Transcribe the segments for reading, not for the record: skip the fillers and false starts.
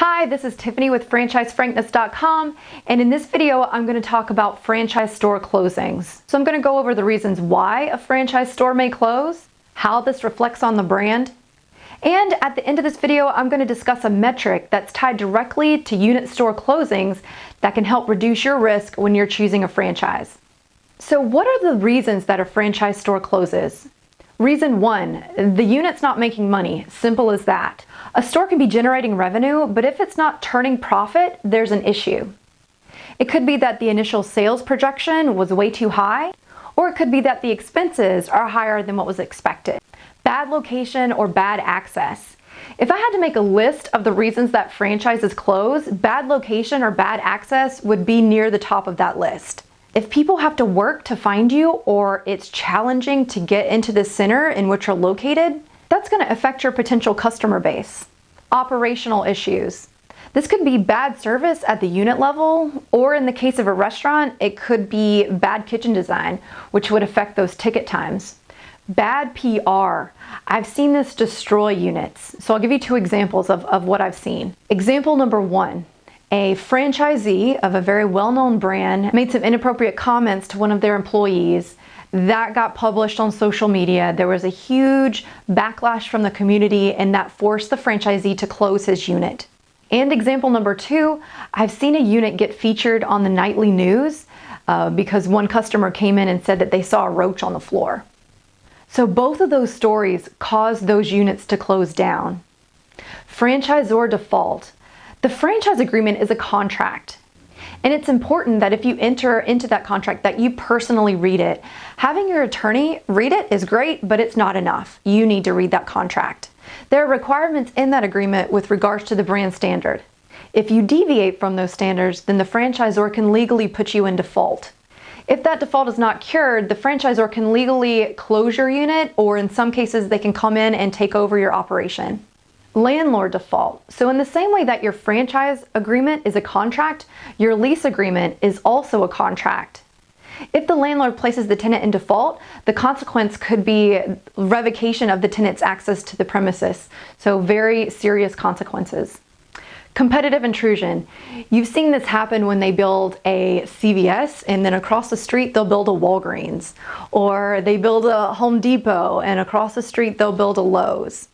Hi, this is Tiffany with FranchiseFrankness.com, and in this video I'm going to talk about franchise store closings. So I'm going to go over the reasons why a franchise store may close, how this reflects on the brand, and at the end of this video I'm going to discuss a metric that's tied directly to unit store closings that can help reduce your risk when you're choosing a franchise. So what are the reasons that a franchise store closes? Reason 1, the unit's not making money. Simple as that. A store can be generating revenue, but if it's not turning profit, there's an issue. It could be that the initial sales projection was way too high, or it could be that the expenses are higher than what was expected. Bad location or bad access. If I had to make a list of the reasons that franchises close, bad location or bad access would be near the top of that list. If people have to work to find you, or it's challenging to get into the center in which you're located, that's going to affect your potential customer base. Operational issues. This could be bad service at the unit level, or in the case of a restaurant, it could be bad kitchen design, which would affect those ticket times. Bad PR. I've seen this destroy units. So I'll give you 2 examples of what I've seen. Example number 1. A franchisee of a very well-known brand made some inappropriate comments to one of their employees. That got published on social media. There was a huge backlash from the community, and that forced the franchisee to close his unit. And example number 2, I've seen a unit get featured on the nightly news because one customer came in and said that they saw a roach on the floor. So both of those stories caused those units to close down. Franchisor default. The franchise agreement is a contract, and it's important that if you enter into that contract that you personally read it. Having your attorney read it is great, but it's not enough. You need to read that contract. There are requirements in that agreement with regards to the brand standard. If you deviate from those standards, then the franchisor can legally put you in default. If that default is not cured, the franchisor can legally close your unit, or in some cases they can come in and take over your operation. Landlord default. So in the same way that your franchise agreement is a contract, your lease agreement is also a contract. If the landlord places the tenant in default, the consequence could be revocation of the tenant's access to the premises. So very serious consequences. Competitive intrusion. You've seen this happen when they build a CVS and then across the street they'll build a Walgreens, or they build a Home Depot and across the street they'll build a Lowe's.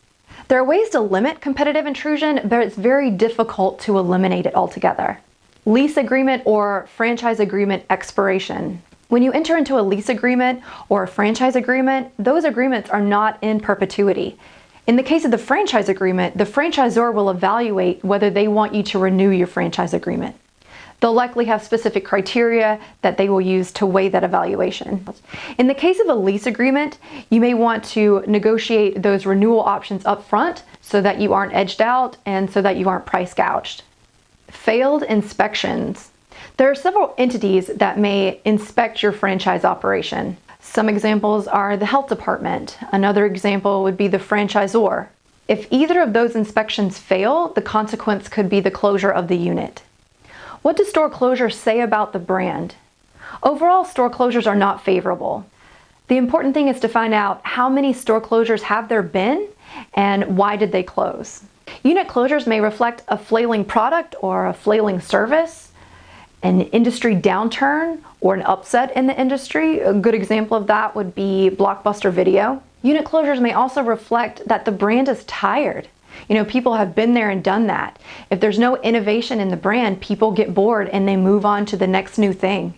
There are ways to limit competitive intrusion, but it's very difficult to eliminate it altogether. Lease agreement or franchise agreement expiration. When you enter into a lease agreement or a franchise agreement, those agreements are not in perpetuity. In the case of the franchise agreement, the franchisor will evaluate whether they want you to renew your franchise agreement. They'll likely have specific criteria that they will use to weigh that evaluation. In the case of a lease agreement, you may want to negotiate those renewal options up front so that you aren't edged out and so that you aren't price gouged. Failed inspections. There are several entities that may inspect your franchise operation. Some examples are the health department. Another example would be the franchisor. If either of those inspections fail, the consequence could be the closure of the unit. What do store closures say about the brand? Overall, store closures are not favorable. The important thing is to find out how many store closures have there been and why did they close. Unit closures may reflect a flailing product or a flailing service, an industry downturn, or an upset in the industry. A good example of that would be Blockbuster Video. Unit closures may also reflect that the brand is tired. People have been there and done that. If there's no innovation in the brand, people get bored and they move on to the next new thing.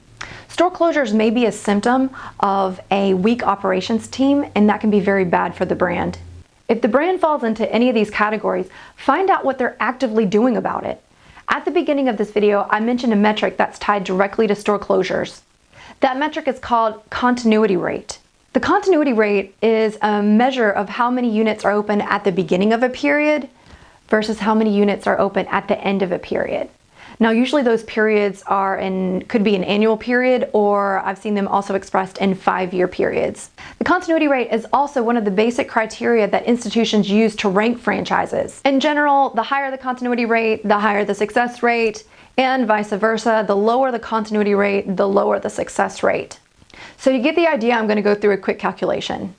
Store closures may be a symptom of a weak operations team, and that can be very bad for the brand. If the brand falls into any of these categories, find out what they're actively doing about it. At the beginning of this video, I mentioned a metric that's tied directly to store closures. That metric is called continuity rate. The continuity rate is a measure of how many units are open at the beginning of a period versus how many units are open at the end of a period. Now, usually those periods could be an annual period, or I've seen them also expressed in 5-year periods. The continuity rate is also one of the basic criteria that institutions use to rank franchises. In general, the higher the continuity rate, the higher the success rate, and vice versa. The lower the continuity rate, the lower the success rate. So to get the idea, I'm going to go through a quick calculation.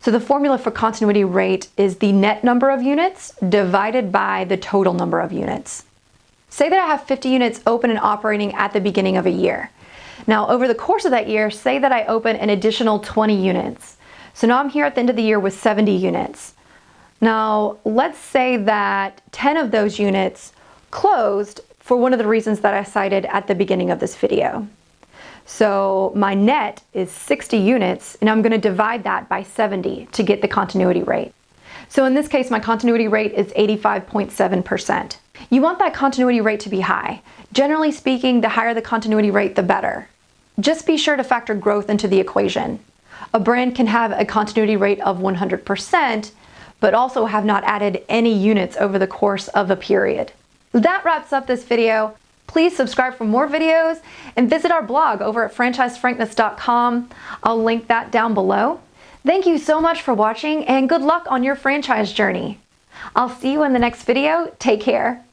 So the formula for continuity rate is the net number of units divided by the total number of units. Say that I have 50 units open and operating at the beginning of a year. Now, over the course of that year, say that I open an additional 20 units. So now I'm here at the end of the year with 70 units. Now, let's say that 10 of those units closed for one of the reasons that I cited at the beginning of this video. So my net is 60 units, and I'm going to divide that by 70 to get the continuity rate. So in this case, my continuity rate is 85.7%. You want that continuity rate to be high. Generally speaking, the higher the continuity rate, the better. Just be sure to factor growth into the equation. A brand can have a continuity rate of 100%, but also have not added any units over the course of a period. That wraps up this video. Please subscribe for more videos and visit our blog over at franchisefrankness.com. I'll link that down below. Thank you so much for watching and good luck on your franchise journey. I'll see you in the next video. Take care.